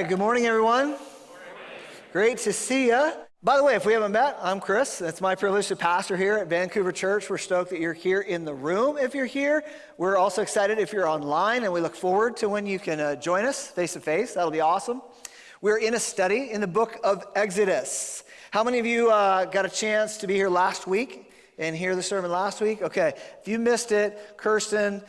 Good morning, everyone. Great to see you. By the way, if we haven't met, I'm Chris. It's my privilege to pastor here at Vancouver Church. We're stoked that you're here in the room if you're here. We're also excited if you're online, and we look forward to when you can join us face to face. That'll be awesome. We're in a study in the book of Exodus. How many of you got a chance to be here last week and hear the sermon last week? Okay, if you missed it, Kirsten,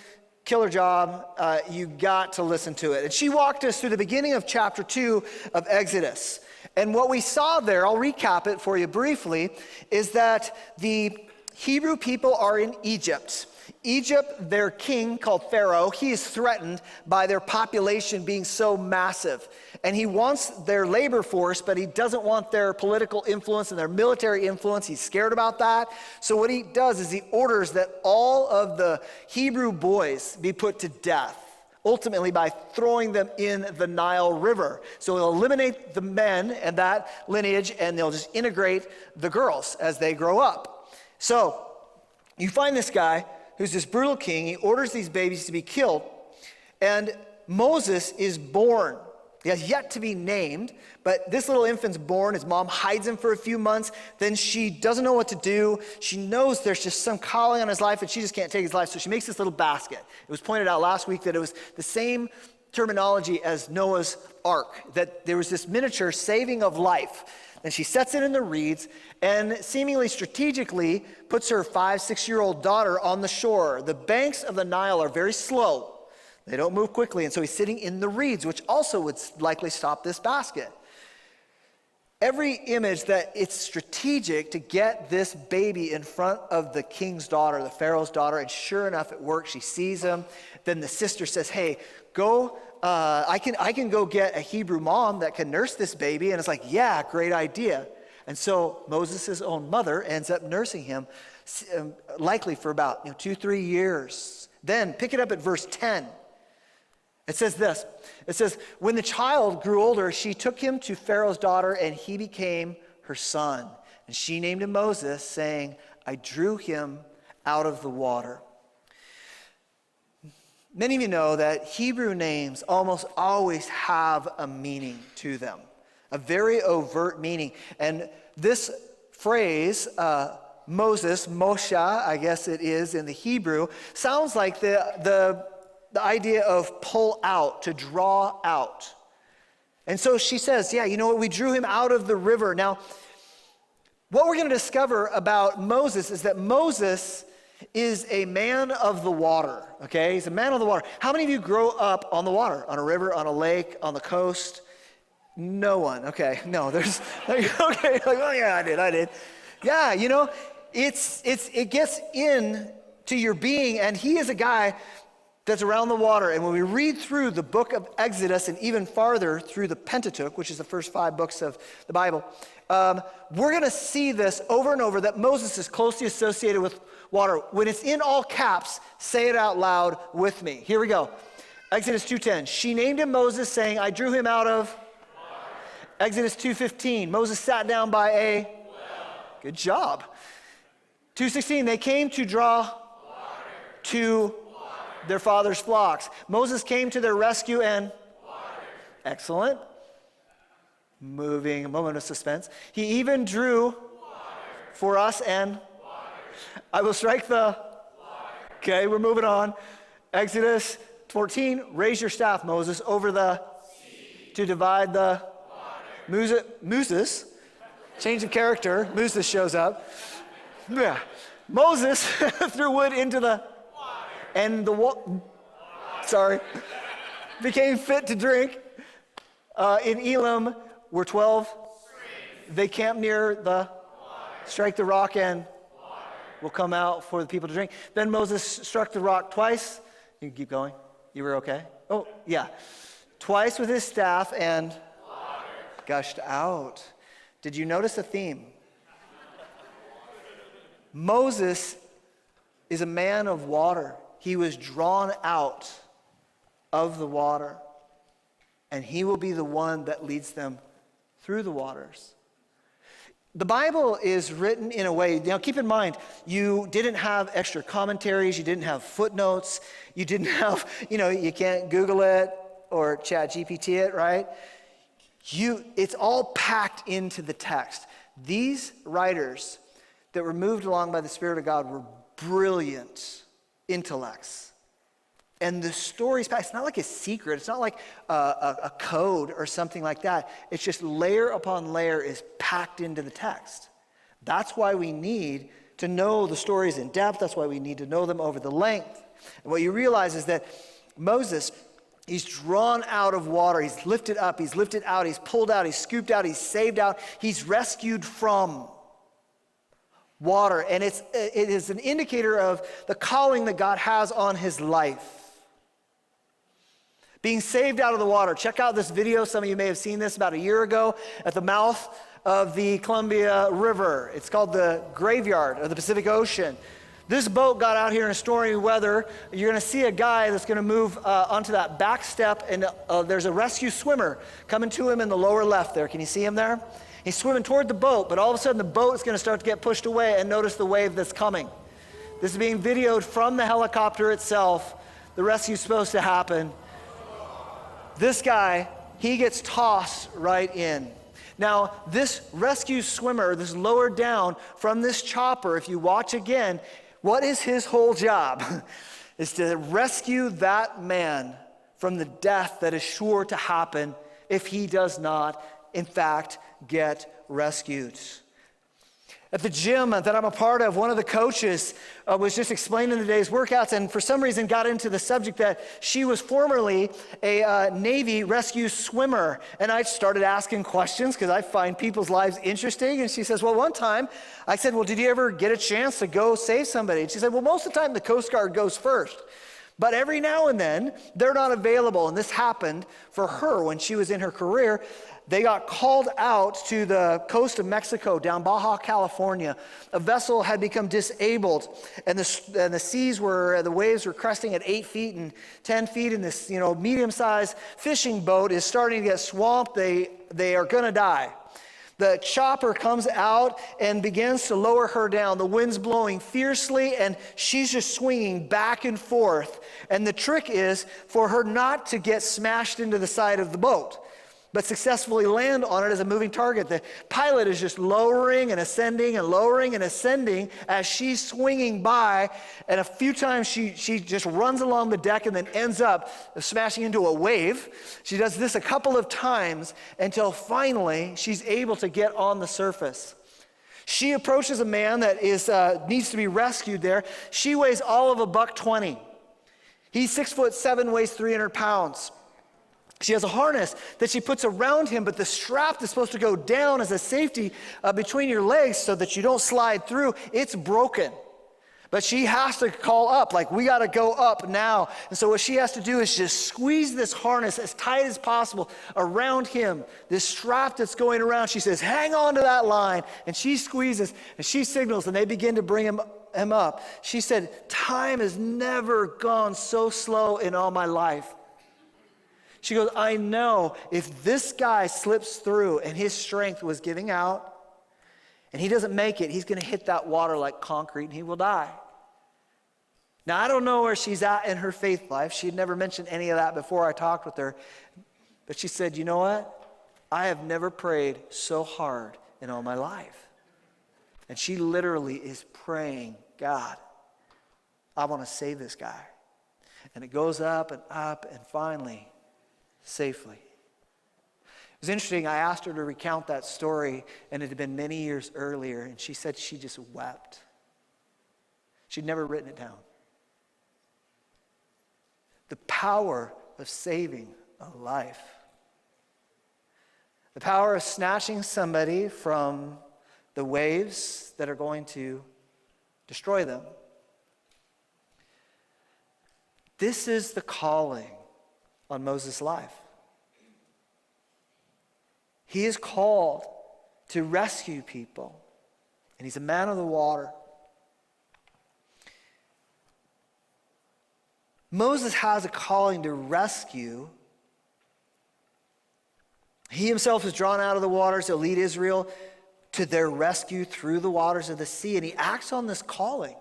killer job. You got to listen to it. And she walked us through the beginning of chapter 2 of Exodus. And what we saw there, I'll recap it for you briefly, is that the Hebrew people are in Egypt. Egypt, their king called Pharaoh, he is threatened by their population being so massive. And he wants their labor force, but he doesn't want their political influence and their military influence. He's scared about that. So what he does is he orders that all of the Hebrew boys be put to death, ultimately by throwing them in the Nile River. So he'll eliminate the men and that lineage, and they'll just integrate the girls as they grow up. So you find this guy who's this brutal king. He orders these babies to be killed, and Moses is born. He has yet to be named, but this little infant's born. His mom hides him for a few months. Then she doesn't know what to do. She knows there's just some calling on his life, and she just can't take his life, so she makes this little basket. It was pointed out last week that it was the same terminology as Noah's Ark, that there was this miniature saving of life. And she sets it in the reeds and seemingly strategically puts her 5-6-year-old daughter on the shore. The banks of the Nile are very slow. They don't move quickly, and so he's sitting in the reeds, which also would likely stop this basket. Every image that it's strategic to get this baby in front of the king's daughter, the Pharaoh's daughter, and sure enough, it works. She sees him. Then the sister says, hey, go, I can go get a Hebrew mom that can nurse this baby. And it's like, yeah, great idea. And so Moses' own mother ends up nursing him, likely for about 2-3 years. Then pick it up at verse 10. It says this. It says, when the child grew older, she took him to Pharaoh's daughter, and he became her son. And she named him Moses, saying, I drew him out of the water. Many of you know that Hebrew names almost always have a meaning to them, a very overt meaning. And this phrase, Moses, Moshe, I guess it is in the Hebrew, sounds like the idea of pull out, to draw out. And so she says, yeah, you know what? We drew him out of the river. Now, what we're going to discover about Moses is that Moses is a man of the water, okay? He's a man of the water. How many of you grow up on the water, on a river, on a lake, on the coast? No one, okay. No, there's, okay, like, oh yeah, I did. Yeah, it gets in to your being, and he is a guy that's around the water. And when we read through the book of Exodus and even farther through the Pentateuch, which is the first 5 books of the Bible, we're going to see this over and over, that Moses is closely associated with water. When it's in all caps, say it out loud with me. Here we go. Exodus 2:10. She named him Moses, saying, I drew him out of water. Exodus 2:15. Moses sat down by a well. Good job. 2:16. They came to draw water. To their father's flocks. Moses came to their rescue and water. Excellent. Moving, a moment of suspense. He even drew water. For us and water. I will strike the water. Okay, we're moving on. Exodus 14, raise your staff, Moses, over the sea to divide the water. Moses, change of character, Moses shows up. Yeah. Moses threw wood into the and the became fit to drink. In Elam were 12 springs. They camped near the water. Strike the rock and water will come out for the people to drink. Then Moses struck the rock twice. You can keep going. You were okay? Oh, yeah. Twice with his staff and water gushed out. Did you notice a theme? Moses is a man of water. He was drawn out of the water, and he will be the one that leads them through the waters. The Bible is written in a way, keep in mind, you didn't have extra commentaries, you didn't have footnotes, you didn't have, you can't Google it or chat GPT it, right? It's all packed into the text. These writers that were moved along by the Spirit of God were brilliant intellects. And the story's packed. It's not like a secret. It's not like a code or something like that. It's just layer upon layer is packed into the text. That's why we need to know the stories in depth. That's why we need to know them over the length. And what you realize is that Moses, he's drawn out of water. He's lifted up. He's lifted out. He's pulled out. He's scooped out. He's saved out. He's rescued from water. And it is an indicator of the calling that God has on his life. Being saved out of the water. Check out this video. Some of you may have seen this about a year ago at the mouth of the Columbia River. It's called the Graveyard of the Pacific Ocean. This boat got out here in stormy weather. You're going to see a guy that's going to move onto that back step, and there's a rescue swimmer coming to him in the lower left there. Can you see him there? He's swimming toward the boat, but all of a sudden the boat is going to start to get pushed away, and notice the wave that's coming. This is being videoed from the helicopter itself. The rescue's supposed to happen. This guy, he gets tossed right in. Now, this rescue swimmer, this lowered down from this chopper, if you watch again, what is his whole job? Is to rescue that man from the death that is sure to happen if he does not, in fact, get rescued. At the gym that I'm a part of, one of the coaches was just explaining the day's workouts, and for some reason got into the subject that she was formerly a Navy rescue swimmer. And I started asking questions because I find people's lives interesting. And she says, well, one time I said, well, did you ever get a chance to go save somebody? And she said, well, most of the time the Coast Guard goes first. But every now and then they're not available. And this happened for her when she was in her career. They got called out to the coast of Mexico, down Baja, California. A vessel had become disabled, and the waves were cresting at 8 feet and 10 feet, and this, medium-sized fishing boat is starting to get swamped. They are going to die. The chopper comes out and begins to lower her down. The wind's blowing fiercely, and she's just swinging back and forth. And the trick is for her not to get smashed into the side of the boat, but successfully land on it as a moving target. The pilot is just lowering and ascending and lowering and ascending as she's swinging by, and a few times she just runs along the deck and then ends up smashing into a wave. She does this a couple of times until finally she's able to get on the surface. She approaches a man that needs to be rescued there. She weighs all of $120. He's 6'7", weighs 300 pounds. She has a harness that she puts around him, but the strap that's supposed to go down as a safety between your legs so that you don't slide through, it's broken. But she has to call up, like, we got to go up now. And so what she has to do is just squeeze this harness as tight as possible around him, this strap that's going around. She says, hang on to that line. And she squeezes and she signals, and they begin to bring him up. She said, time has never gone so slow in all my life. She goes, I know if this guy slips through and his strength was giving out and he doesn't make it, he's going to hit that water like concrete and he will die. Now, I don't know where she's at in her faith life. She had never mentioned any of that before I talked with her. But she said, you know what? I have never prayed so hard in all my life. And she literally is praying, God, I want to save this guy. And it goes up and finally, safely. It was interesting. I asked her to recount that story, and it had been many years earlier, and she said she just wept. She'd never written it down. The power of saving a life. The power of snatching somebody from the waves that are going to destroy them. This is the calling on Moses' life. He is called to rescue people, and he's a man of the water. Moses has a calling to rescue. He himself is drawn out of the waters to lead Israel to their rescue through the waters of the sea, and he acts on this calling.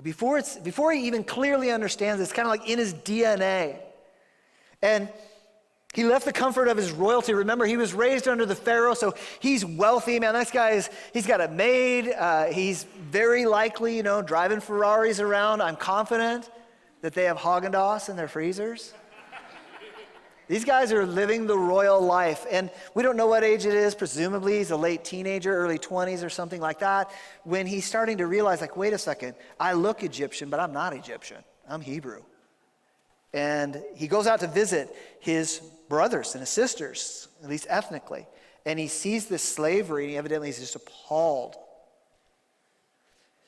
Before he even clearly understands, it's kind of like in his DNA. And He left the comfort of his royalty. Remember, he was raised under the Pharaoh, so he's wealthy. Man, this guy he's got a maid. He's very likely, driving Ferraris around. I'm confident that they have Haagen-Dazs in their freezers. These guys are living the royal life. And we don't know what age it is. Presumably, he's a late teenager, early 20s or something like that, when he's starting to realize, wait a second, I look Egyptian, but I'm not Egyptian. I'm Hebrew. And he goes out to visit his brothers and his sisters, at least ethnically. And he sees this slavery, and he evidently is just appalled.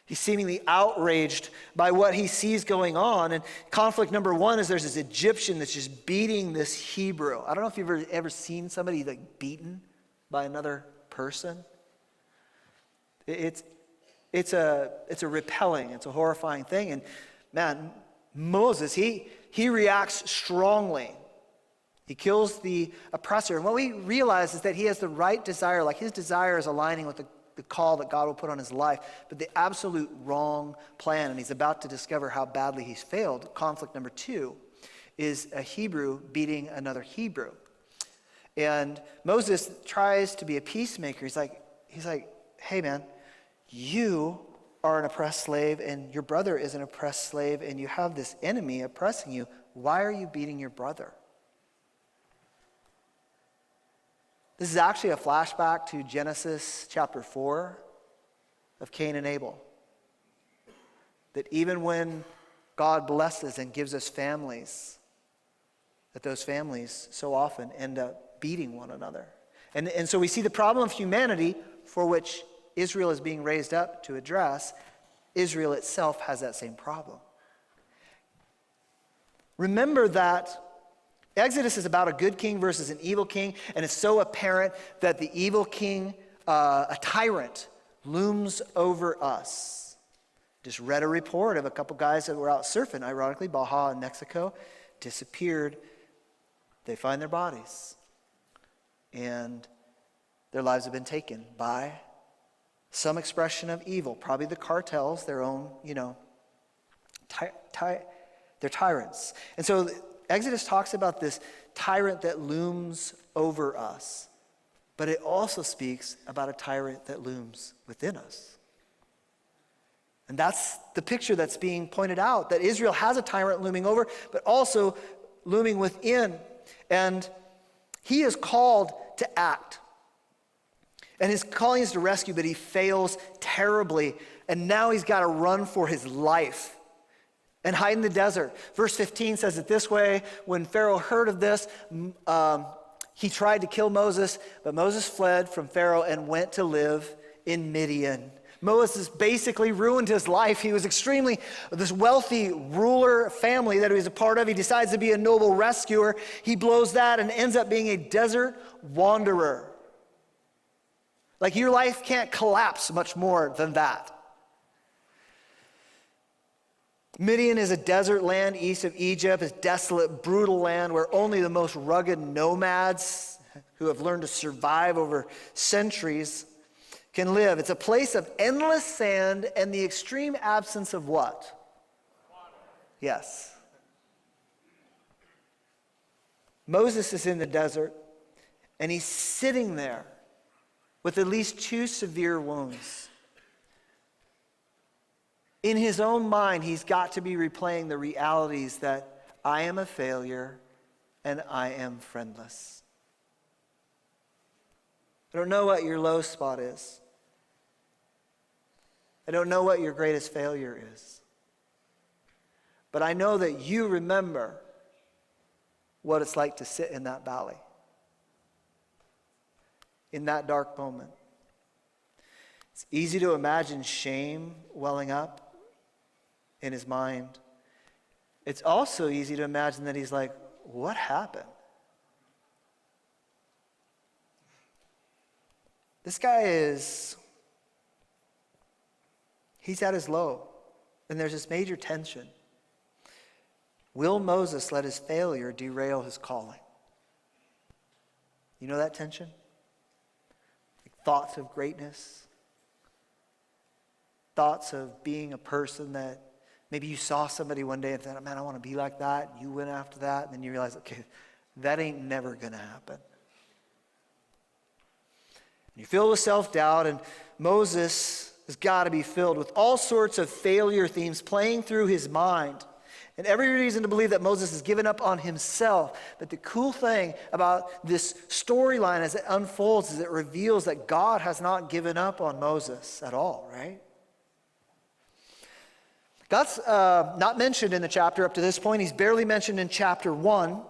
He's seemingly outraged by what he sees going on. And conflict number one is there's this Egyptian that's just beating this Hebrew. I don't know if you've ever seen somebody beaten by another person. It's a repelling, it's a horrifying thing. And man, Moses, he reacts strongly. He kills the oppressor. And what we realize is that he has the right desire, his desire is aligning with the call that God will put on his life, but the absolute wrong plan. And he's about to discover how badly he's failed. Conflict number two is a Hebrew beating another Hebrew. And Moses tries to be a peacemaker. He's like, hey man, you are an oppressed slave, and your brother is an oppressed slave, and you have this enemy oppressing you. Why are you beating your brother? This is actually a flashback to Genesis chapter 4 of Cain and Abel. That even when God blesses and gives us families, that those families so often end up beating one another. And so we see the problem of humanity for which Israel is being raised up to address. Israel itself has that same problem. Remember that Exodus is about a good king versus an evil king, and it's so apparent that the evil king, a tyrant, looms over us. Just read a report of a couple guys that were out surfing, ironically, Baja in Mexico, disappeared. They find their bodies, and their lives have been taken by some expression of evil, probably the cartels, their own, they're tyrants. And so Exodus talks about this tyrant that looms over us, but it also speaks about a tyrant that looms within us. And that's the picture that's being pointed out, that Israel has a tyrant looming over, but also looming within. And he is called to act. And his calling is to rescue, but he fails terribly. And now he's got to run for his life and hide in the desert. Verse 15 says it this way: when Pharaoh heard of this, he tried to kill Moses, but Moses fled from Pharaoh and went to live in Midian. Moses basically ruined his life. He was this wealthy ruler family that he was a part of. He decides to be a noble rescuer. He blows that and ends up being a desert wanderer. Your life can't collapse much more than that. Midian is a desert land east of Egypt. It's desolate, brutal land where only the most rugged nomads who have learned to survive over centuries can live. It's a place of endless sand and the extreme absence of what? Water. Yes. Moses is in the desert, and he's sitting there with at least 2 severe wounds. In his own mind, he's got to be replaying the realities that I am a failure and I am friendless. I don't know what your low spot is. I don't know what your greatest failure is. But I know that you remember what it's like to sit in that valley, in that dark moment. It's easy to imagine shame welling up in his mind. It's also easy to imagine that he's like, what happened? This guy he's at his low, and there's this major tension. Will Moses let his failure derail his calling? You know that tension? Thoughts of greatness, thoughts of being a person that maybe you saw somebody one day and thought, man, I want to be like that. You went after that, and then you realize, okay, That ain't never going to happen. You're filled with self-doubt, and Moses has got to be filled with all sorts of failure themes playing through his mind. And every reason to believe that Moses has given up on himself. But the cool thing about this storyline as it unfolds is it reveals that God has not given up on Moses at all, right? God's not mentioned in the chapter up to this point. He's barely mentioned in chapter 1.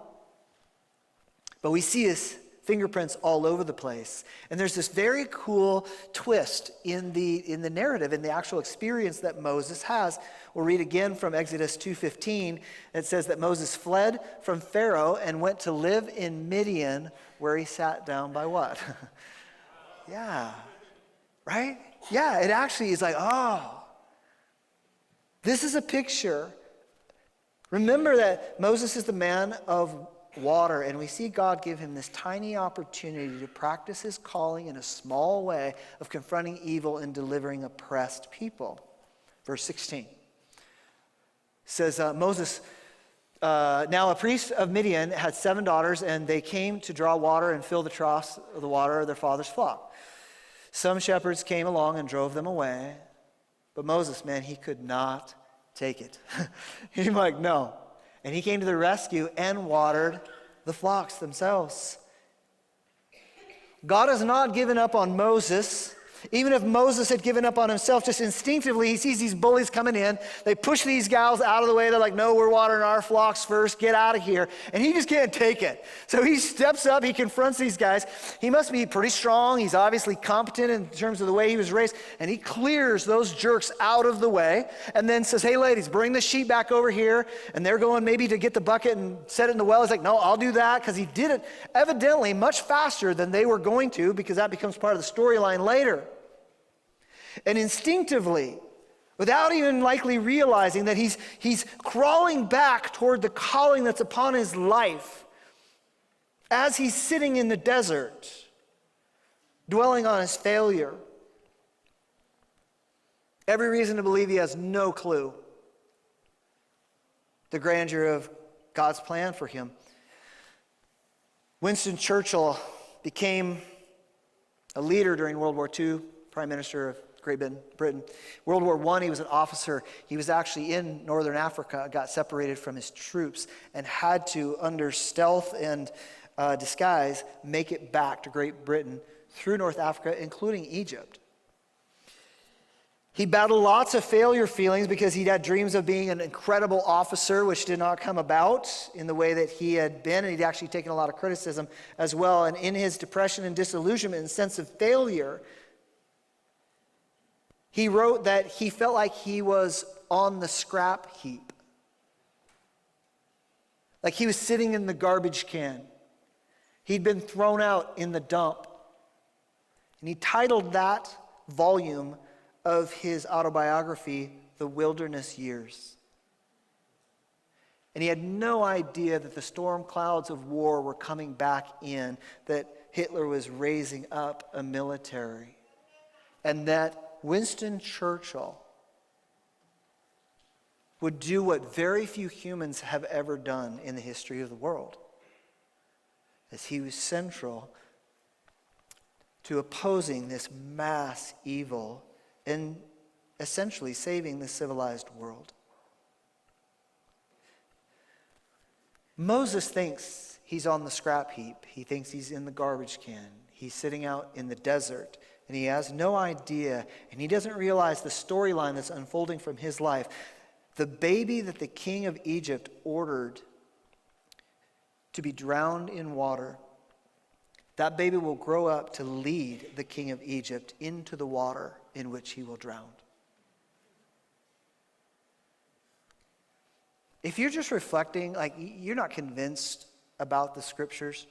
But we see his fingerprints all over the place. And there's this very cool twist in the narrative, in the actual experience that Moses has. We'll read again from Exodus 2:15. It says that Moses fled from Pharaoh and went to live in Midian, where he sat down by what? Yeah. Right? Yeah, it actually is like, oh. This is a picture. Remember that Moses is the man of water, and we see God give him this tiny opportunity to practice his calling in a small way of confronting evil and delivering oppressed people. Verse 16 says, Moses, now a priest of Midian, had 7 daughters, and they came to draw water and fill the troughs of the water of their father's flock. Some shepherds came along and drove them away, but Moses, man, he could not take it. He's like, no. And he came to the rescue and watered the flocks themselves. God has not given up on Moses. Even if Moses had given up on himself, just instinctively, he sees these bullies coming in. They push these gals out of the way. They're like, no, we're watering our flocks first. Get out of here. And he just can't take it. So he steps up. He confronts these guys. He must be pretty strong. He's obviously competent in terms of the way he was raised. And he clears those jerks out of the way and then says, hey, ladies, bring the sheep back over here. And they're going maybe to get the bucket and set it in the well. He's like, no, I'll do that, because he did it evidently much faster than they were going to, because that becomes part of the storyline later. And instinctively, without even likely realizing that he's crawling back toward the calling that's upon his life, as he's sitting in the desert, dwelling on his failure. Every reason to believe he has no clue the grandeur of God's plan for him. Winston Churchill became a leader during World War II, Prime Minister of Great Britain. World War I, he was an officer. He was actually in northern Africa, got separated from his troops, and had to, under stealth and disguise, make it back to Great Britain through North Africa, including Egypt. He battled lots of failure feelings because he'd had dreams of being an incredible officer, which did not come about in the way that he had been, and he'd actually taken a lot of criticism as well. And in his depression and disillusionment and sense of failure, he wrote that he felt like he was on the scrap heap. Like he was sitting in the garbage can. He'd been thrown out in the dump. And he titled that volume of his autobiography, The Wilderness Years. And he had no idea that the storm clouds of war were coming back in, that Hitler was raising up a military, and that Winston Churchill would do what very few humans have ever done in the history of the world, as he was central to opposing this mass evil and essentially saving the civilized world. Moses thinks he's on the scrap heap. He thinks he's in the garbage can. He's sitting out in the desert. And he has no idea, and he doesn't realize the storyline that's unfolding from his life. The baby that the king of Egypt ordered to be drowned in water, that baby will grow up to lead the king of Egypt into the water in which he will drown. If you're just reflecting, like you're not convinced about the scriptures,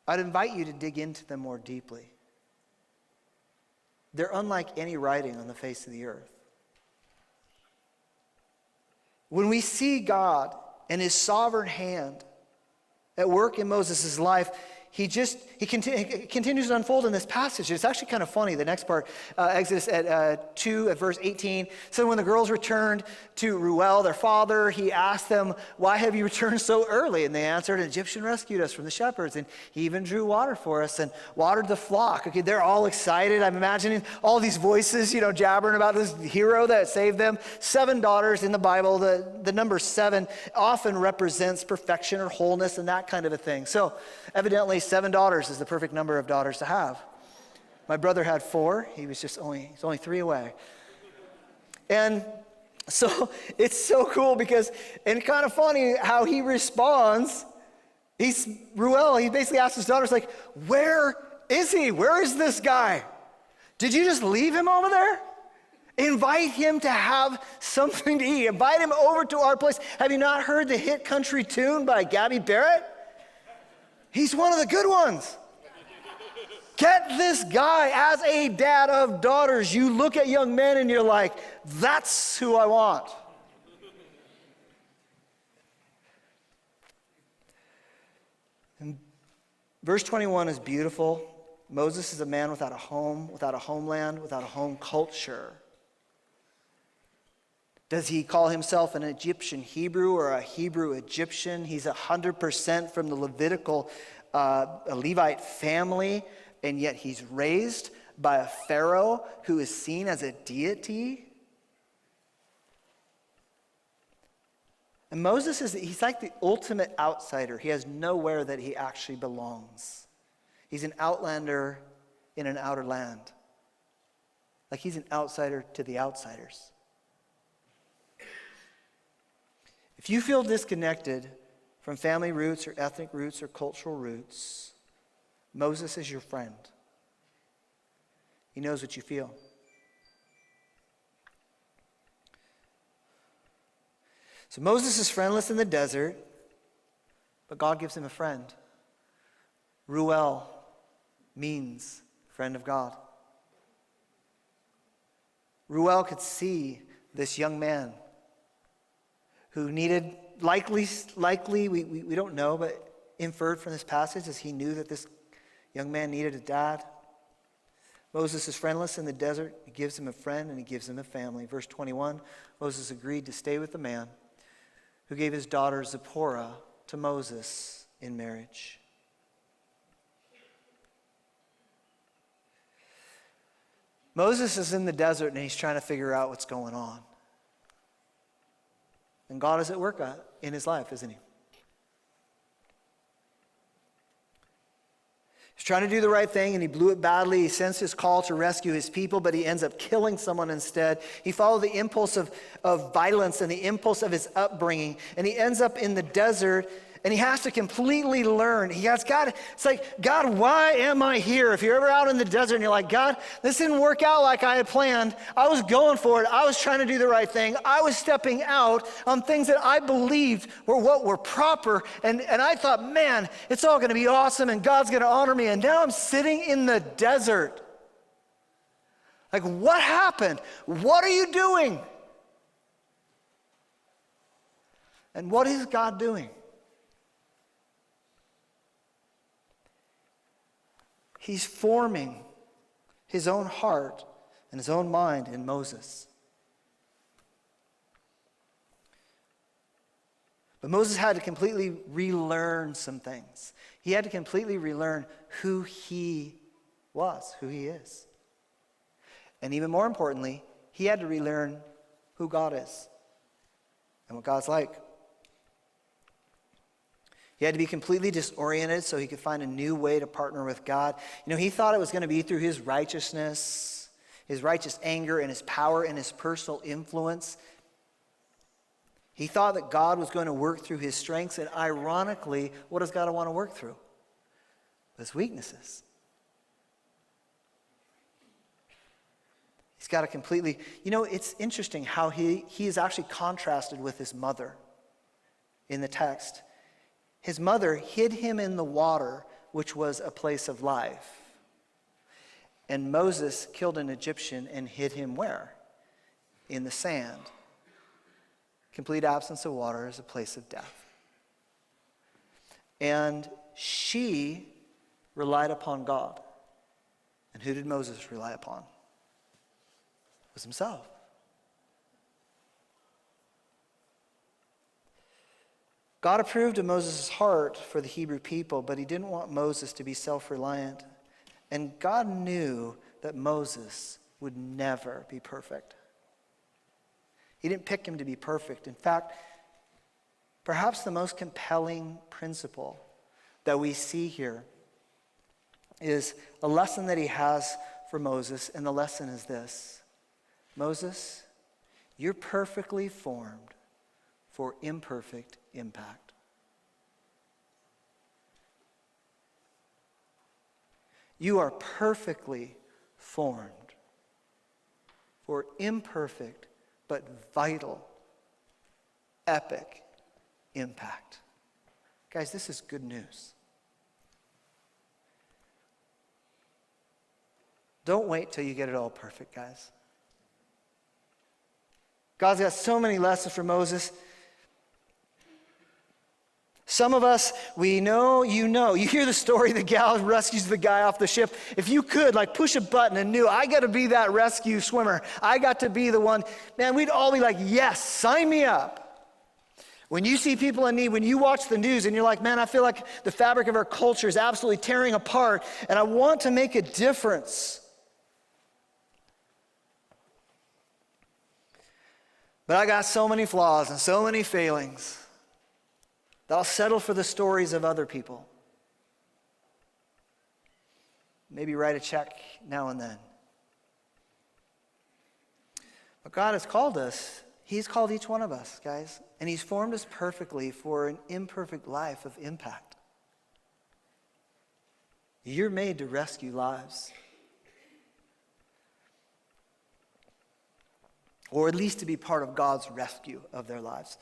I'd invite you to dig into them more deeply. They're unlike any writing on the face of the earth. When we see God and his sovereign hand at work in Moses' life, continues to unfold in this passage. It's actually kind of funny. The next part, Exodus at 2 at verse 18. So when the girls returned to Reuel, their father, he asked them, "Why have you returned so early?" And they answered, "An Egyptian rescued us from the shepherds, and he even drew water for us and watered the flock." Okay, they're all excited. I'm imagining all these voices, jabbering about this hero that saved them. 7 daughters in the Bible. The number 7 often represents perfection or wholeness and that kind of a thing. So evidently 7 daughters is the perfect number of daughters to have. My brother had 4. He's only 3 away. And so it's so cool because, and kind of funny how he responds. Reuel, he basically asks his daughters, like, "Where is he? Where is this guy? Did you just leave him over there? Invite him to have something to eat. Invite him over to our place. Have you not heard the hit country tune by Gabby Barrett? He's one of the good ones. Get this guy as a dad of daughters. You look at young men and you're like, that's who I want." And verse 21 is beautiful. Moses is a man without a home, without a homeland, without a home culture. Does he call himself an Egyptian Hebrew or a Hebrew Egyptian? He's 100% from the Levitical a Levite family, and yet he's raised by a Pharaoh who is seen as a deity. And Moses he's like the ultimate outsider. He has nowhere that he actually belongs. He's an outlander in an outer land. Like he's an outsider to the outsiders. If you feel disconnected from family roots or ethnic roots or cultural roots, Moses is your friend. He knows what you feel. So Moses is friendless in the desert, but God gives him a friend. Reuel means friend of God. Reuel could see this young man who needed, likely we don't know, but inferred from this passage as he knew that this young man needed a dad. Moses is friendless in the desert. He gives him a friend and he gives him a family. Verse 21, Moses agreed to stay with the man who gave his daughter Zipporah to Moses in marriage. Moses is in the desert and he's trying to figure out what's going on. And God is at work in his life, isn't he? He's trying to do the right thing and he blew it badly. He sends his call to rescue his people, but he ends up killing someone instead. He followed the impulse of violence and the impulse of his upbringing, and he ends up in the desert. And he has to completely learn. It's like, God, why am I here? If you're ever out in the desert and you're like, God, this didn't work out like I had planned. I was going for it. I was trying to do the right thing. I was stepping out on things that I believed were proper. And I thought, man, it's all going to be awesome and God's going to honor me. And now I'm sitting in the desert. Like, what happened? What are you doing? And what is God doing? He's forming his own heart and his own mind in Moses. But Moses had to completely relearn some things. He had to completely relearn who he was, who he is. And even more importantly, he had to relearn who God is and what God's like. He had to be completely disoriented so he could find a new way to partner with God. He thought it was going to be through his righteousness, his righteous anger, and his power and his personal influence. He thought that God was going to work through his strengths, and ironically, what does God want to work through? His weaknesses. He's got to completely, it's interesting how he is actually contrasted with his mother in the text. His mother hid him in the water, which was a place of life. And Moses killed an Egyptian and hid him where? In the sand. Complete absence of water is a place of death. And she relied upon God. And who did Moses rely upon? It was himself. God approved of Moses' heart for the Hebrew people, but he didn't want Moses to be self-reliant. And God knew that Moses would never be perfect. He didn't pick him to be perfect. In fact, perhaps the most compelling principle that we see here is a lesson that he has for Moses, and the lesson is this: Moses, you're perfectly formed for imperfect impact. You are perfectly formed for imperfect but vital, epic impact. Guys, this is good news. Don't wait till you get it all perfect, guys. God's got so many lessons for Moses. Some of us, we know, you hear the story, the gal rescues the guy off the ship. If you could, push a button and knew, I got to be that rescue swimmer. I got to be the one. Man, we'd all be like, yes, sign me up. When you see people in need, when you watch the news and you're like, man, I feel like the fabric of our culture is absolutely tearing apart, and I want to make a difference. But I got so many flaws and so many failings that I'll settle for the stories of other people. Maybe write a check now and then. But God has called us. He's called each one of us, guys. And he's formed us perfectly for an imperfect life of impact. You're made to rescue lives. Or at least to be part of God's rescue of their lives.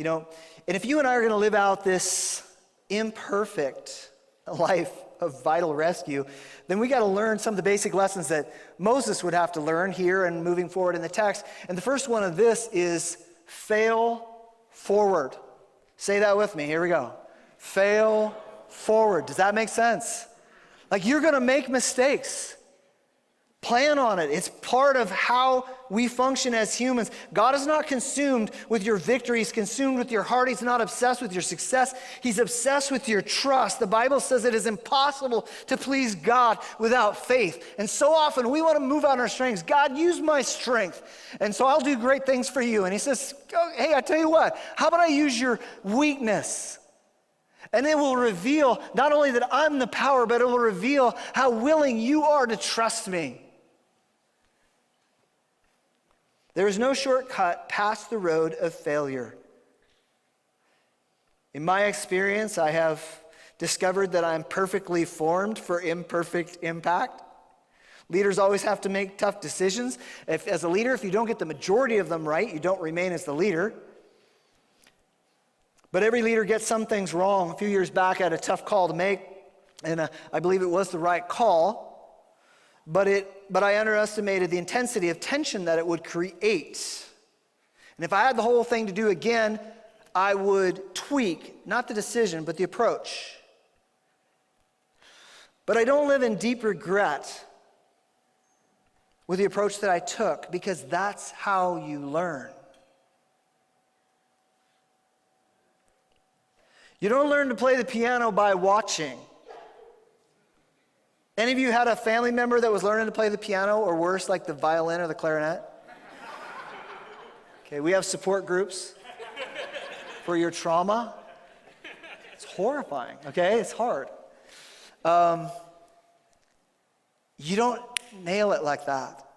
And if you and I are going to live out this imperfect life of vital rescue, then we got to learn some of the basic lessons that Moses would have to learn here and moving forward in the text. And the first one of this is fail forward. Say that with me. Here we go. Fail forward. Does that make sense? You're going to make mistakes. Plan on it. It's part of how we function as humans. God is not consumed with your victory. He's consumed with your heart. He's not obsessed with your success. He's obsessed with your trust. The Bible says it is impossible to please God without faith. And so often we want to move on our strengths. God, use my strength, and so I'll do great things for you. And he says, hey, I tell you what, how about I use your weakness? And it will reveal not only that I'm the power, but it will reveal how willing you are to trust me. There is no shortcut past the road of failure. In my experience, I have discovered that I'm perfectly formed for imperfect impact. Leaders always have to make tough decisions. As a leader, if you don't get the majority of them right, you don't remain as the leader. But every leader gets some things wrong. A few years back, I had a tough call to make, and I believe it was the right call. But I underestimated the intensity of tension that it would create. And if I had the whole thing to do again, I would tweak, not the decision, but the approach. But I don't live in deep regret with the approach that I took, because that's how you learn. You don't learn to play the piano by watching. Any of you had a family member that was learning to play the piano, or worse, like the violin or the clarinet? Okay, we have support groups for your trauma. It's horrifying, okay? It's hard. You don't nail it like that.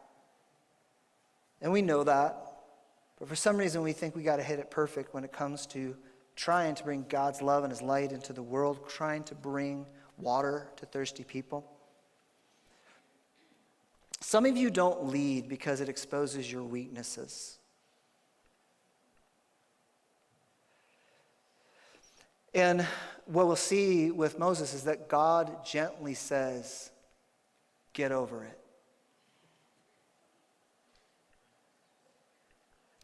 And we know that. But for some reason, we think we got to hit it perfect when it comes to trying to bring God's love and his light into the world, trying to bring water to thirsty people. Some of you don't lead because it exposes your weaknesses. And what we'll see with Moses is that God gently says, get over it.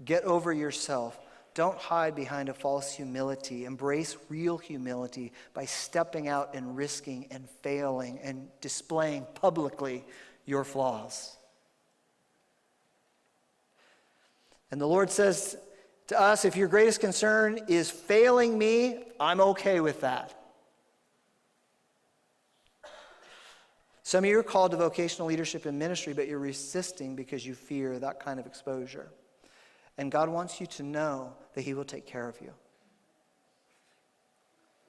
Get over yourself. Don't hide behind a false humility. Embrace real humility by stepping out and risking and failing and displaying publicly your flaws. And the Lord says to us, if your greatest concern is failing me, I'm okay with that. Some of you are called to vocational leadership and ministry, but you're resisting because you fear that kind of exposure. And God wants you to know that he will take care of you.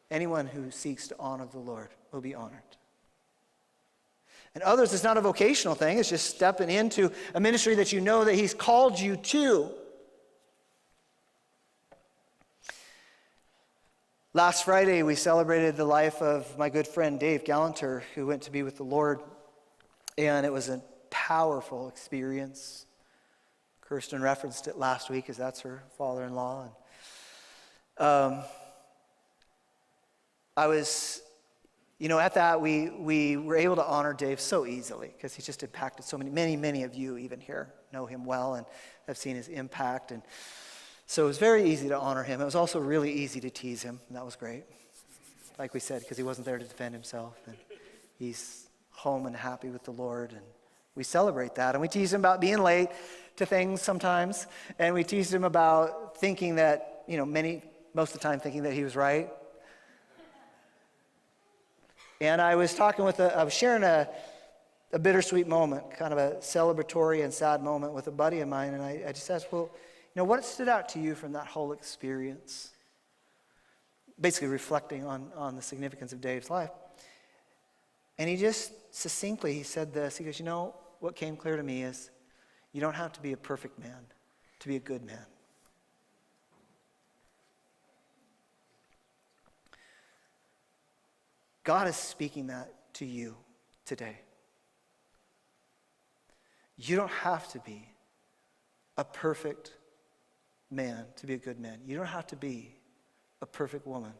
Anyone who seeks to honor the Lord will be honored. And others, it's not a vocational thing. It's just stepping into a ministry that you know that he's called you to. Last Friday, we celebrated the life of my good friend Dave Gallanter, who went to be with the Lord. And it was a powerful experience. Kirsten referenced it last week, as that's her father-in-law. And I was, at that, we were able to honor Dave so easily because he's just impacted so many of you even here know him well and have seen his impact. And so it was very easy to honor him. It was also really easy to tease him, and that was great. Like we said, because he wasn't there to defend himself. And he's home and happy with the Lord, and we celebrate that. And we tease him about being late to things sometimes, and we tease him about thinking that, most of the time thinking that he was right. And I was sharing a bittersweet moment, kind of a celebratory and sad moment with a buddy of mine, and I just asked, well, what stood out to you from that whole experience? Basically reflecting on the significance of Dave's life. And he just succinctly, he said this, he goes, what came clear to me is you don't have to be a perfect man to be a good man. God is speaking that to you today. You don't have to be a perfect man to be a good man. You don't have to be a perfect woman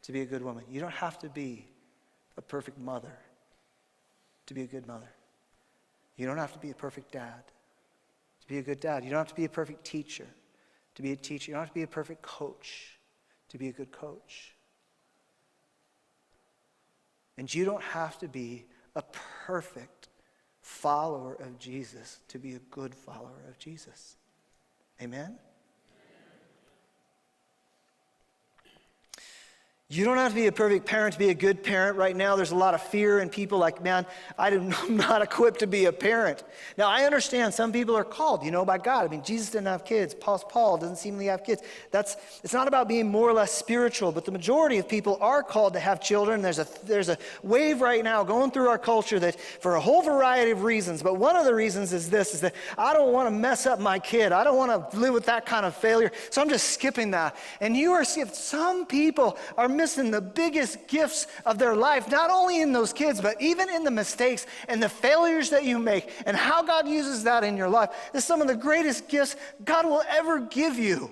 to be a good woman. You don't have to be a perfect mother to be a good mother. You don't have to be a perfect dad to be a good dad. You don't have to be a perfect teacher to be a teacher. You don't have to be a perfect coach to be a good coach. And you don't have to be a perfect follower of Jesus to be a good follower of Jesus. Amen? You don't have to be a perfect parent to be a good parent. Right now, there's a lot of fear in people like, man, I'm not equipped to be a parent. Now, I understand some people are called, by God. I mean, Jesus didn't have kids. Paul doesn't seemingly have kids. It's not about being more or less spiritual, but the majority of people are called to have children. There's a wave right now going through our culture that for a whole variety of reasons, but one of the reasons is that I don't want to mess up my kid. I don't want to live with that kind of failure, so I'm just skipping that. And you are seeing some people are missing the biggest gifts of their life, not only in those kids, but even in the mistakes and the failures that you make and how God uses that in your life. It's some of the greatest gifts God will ever give you.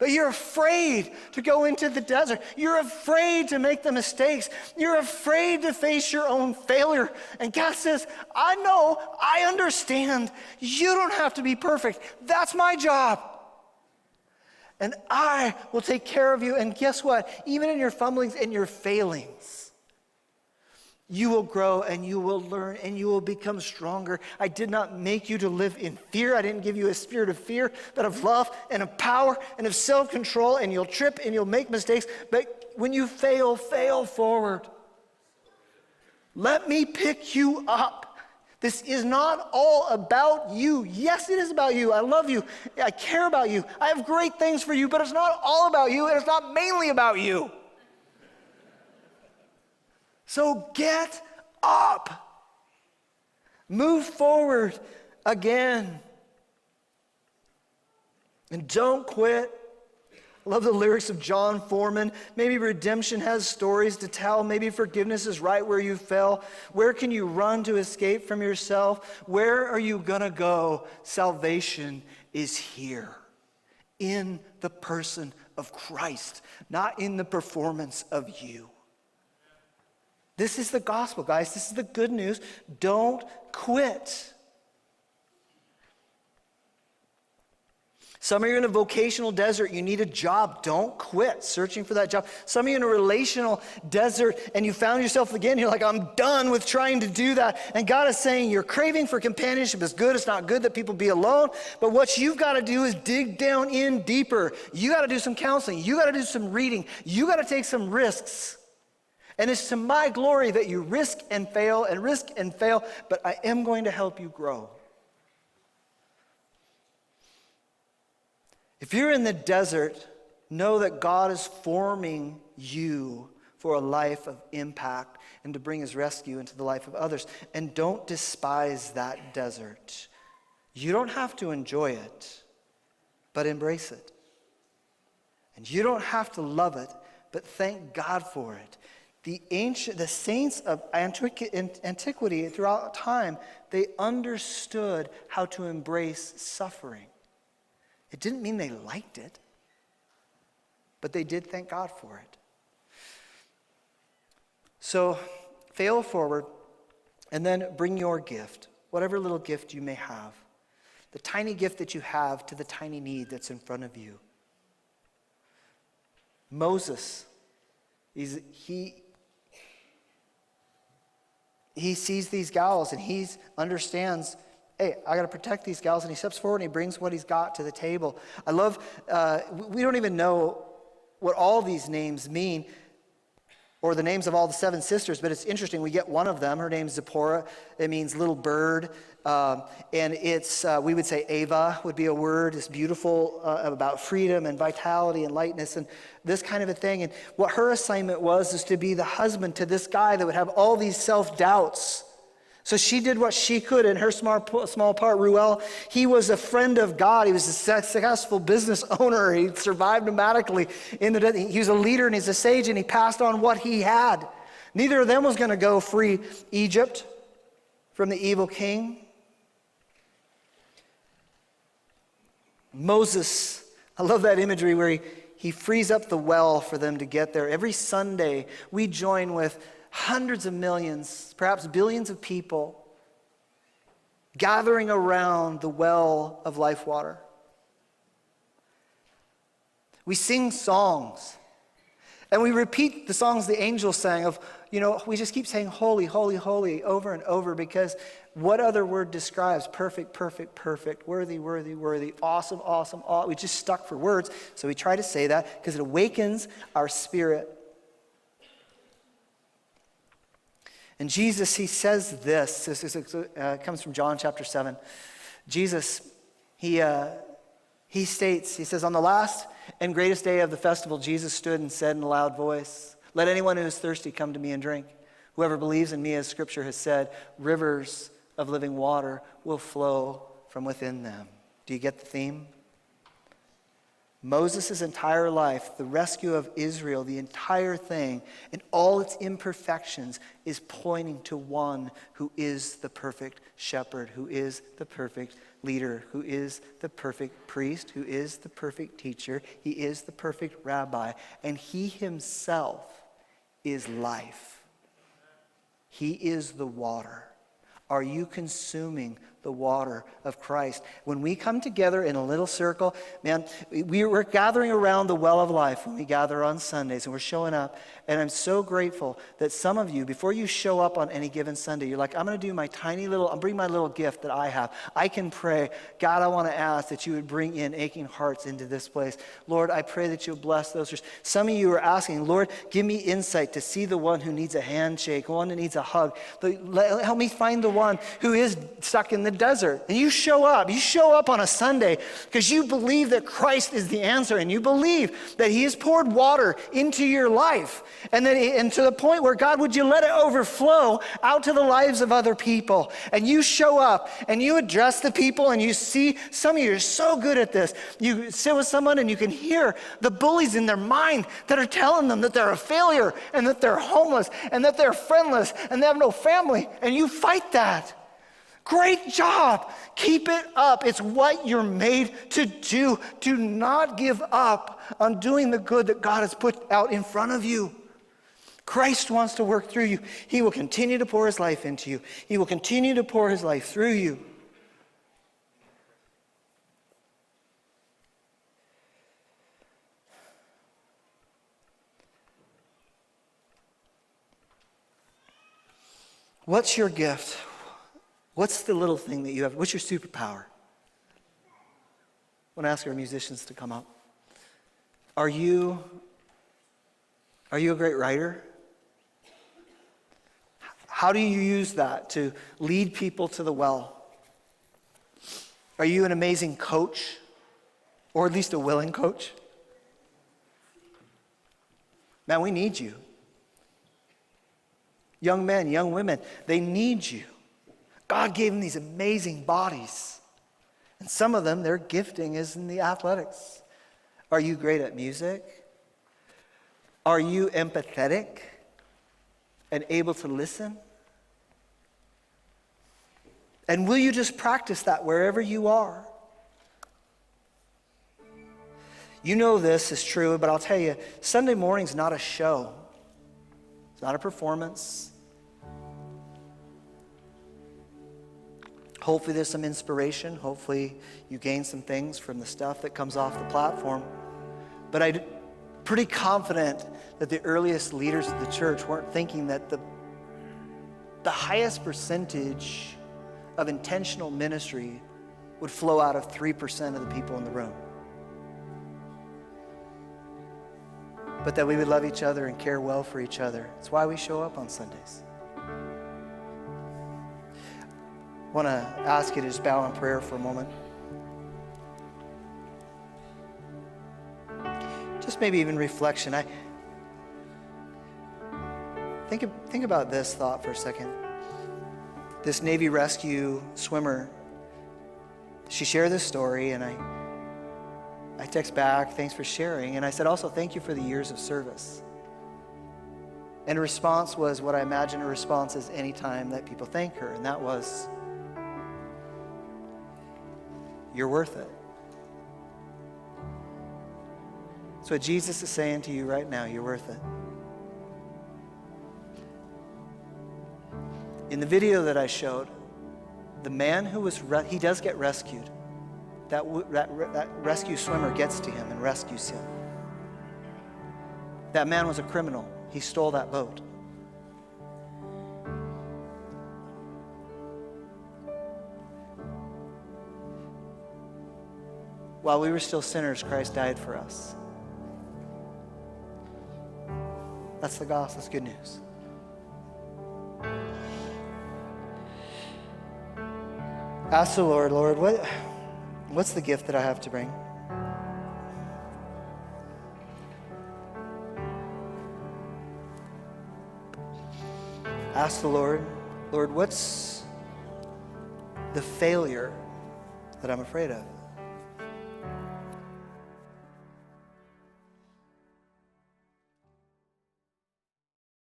But you're afraid to go into the desert. You're afraid to make the mistakes. You're afraid to face your own failure. And God says, I know, I understand. You don't have to be perfect. That's my job. And I will take care of you. And guess what? Even in your fumblings and your failings, you will grow and you will learn and you will become stronger. I did not make you to live in fear. I didn't give you a spirit of fear, but of love and of power and of self-control. And you'll trip and you'll make mistakes. But when you fail forward. Let me pick you up. This is not all about you. Yes, it is about you. I love you. I care about you. I have great things for you, but it's not all about you, and it's not mainly about you. So get up. Move forward again. And don't quit. I love the lyrics of John Foreman. Maybe redemption has stories to tell. Maybe forgiveness is right where you fell. Where can you run to escape from yourself? Where are you going to go? Salvation is here in the person of Christ, not in the performance of you. This is the gospel, guys. This is the good news. Don't quit. Some of you are in a vocational desert. You need a job. Don't quit searching for that job. Some of you are in a relational desert and you found yourself again. You're like, I'm done with trying to do that. And God is saying your craving for companionship is good. It's not good that people be alone. But what you've got to do is dig down in deeper. You got to do some counseling. You got to do some reading. You got to take some risks. And it's to my glory that you risk and fail, but I am going to help you grow. If you're in the desert, know that God is forming you for a life of impact and to bring his rescue into the life of others. And don't despise that desert. You don't have to enjoy it, but embrace it. And you don't have to love it, but thank God for it. The saints of antiquity throughout time, they understood how to embrace suffering. It didn't mean they liked it, but they did thank God for it. So fail forward and then bring your gift, whatever little gift you may have, the tiny gift that you have to the tiny need that's in front of you. Moses, he sees these gals and he understands, hey, I got to protect these gals. And he steps forward and he brings what he's got to the table. I love, we don't even know what all these names mean or the names of all the 7 sisters, but it's interesting. We get one of them. Her name's Zipporah. It means little bird. And it's, we would say Ava would be a word. It's beautiful about freedom and vitality and lightness and this kind of a thing. And what her assignment was is to be the husband to this guy that would have all these self-doubts. So she did what she could in her small part. Ruel, he was a friend of God. He was a successful business owner. He survived nomadically. He was a leader and he's a sage and he passed on what he had. Neither of them was going to go free Egypt from the evil king. Moses, I love that imagery where he frees up the well for them to get there. Every Sunday we join with hundreds of millions, perhaps billions of people gathering around the well of life water. We sing songs and we repeat the songs the angels sang of, we just keep saying holy, holy, holy over and over because what other word describes perfect, perfect, perfect, worthy, worthy, worthy, awesome, awesome, we just stuck for words. So we try to say that because it awakens our spirit. And Jesus, he says this comes from John chapter 7. Jesus, he states, he says, on the last and greatest day of the festival, Jesus stood and said in a loud voice, let anyone who is thirsty come to me and drink. Whoever believes in me, as scripture has said, rivers of living water will flow from within them. Do you get the theme? Moses' entire life, the rescue of Israel, the entire thing, and all its imperfections is pointing to one who is the perfect shepherd, who is the perfect leader, who is the perfect priest, who is the perfect teacher. He is the perfect rabbi, and he himself is life. He is the water. Are you consuming the water of Christ? When we come together in a little circle, man, we're gathering around the well of life when we gather on Sundays and we're showing up. And I'm so grateful that some of you, before you show up on any given Sunday, you're like, I'm going to do my I'll bring my little gift that I have. I can pray. God, I want to ask that you would bring in aching hearts into this place. Lord, I pray that you'll bless those. Some of you are asking, Lord, give me insight to see the one who needs a handshake, one who needs a hug. Help me find the one who is stuck in the desert. And you show up on a Sunday because you believe that Christ is the answer and you believe that he has poured water into your life and to the point where, God, would you let it overflow out to the lives of other people? And you show up and you address the people and you see, some of you are so good at this. You sit with someone and you can hear the bullies in their mind that are telling them that they're a failure and that they're homeless and that they're friendless and they have no family, and you fight that. Great job. Keep it up. It's what you're made to do. Do not give up on doing the good that God has put out in front of you. Christ wants to work through you. He will continue to pour his life into you. He will continue to pour his life through you. What's your gift? What's the little thing that you have? What's your superpower? I want to ask our musicians to come up. Are you a great writer? How do you use that to lead people to the well? Are you an amazing coach? Or at least a willing coach? Man, we need you. Young men, young women, they need you. God gave them these amazing bodies. And some of them, their gifting is in the athletics. Are you great at music? Are you empathetic and able to listen? And will you just practice that wherever you are? You know this is true, but I'll tell you, Sunday morning's not a show. It's not a performance. Hopefully there's some inspiration. Hopefully you gain some things from the stuff that comes off the platform. But I'm pretty confident that the earliest leaders of the church weren't thinking that the highest percentage of intentional ministry would flow out of 3% of the people in the room. But that we would love each other and care well for each other. It's why we show up on Sundays. I want to ask you to just bow in prayer for a moment. Just maybe even reflection. Think about this thought for a second. This Navy rescue swimmer, she shared this story, and I text back, thanks for sharing. And I said, also, thank you for the years of service. And her response was what I imagine her response is any time that people thank her. And that was, you're worth it. So what Jesus is saying to you right now, you're worth it. In the video that I showed, the man who was, he does get rescued. That rescue swimmer gets to him and rescues him. That man was a criminal. He stole that boat. While we were still sinners, Christ died for us. That's the gospel. That's good news. Ask the Lord, what's the gift that I have to bring? Ask the Lord, what's the failure that I'm afraid of?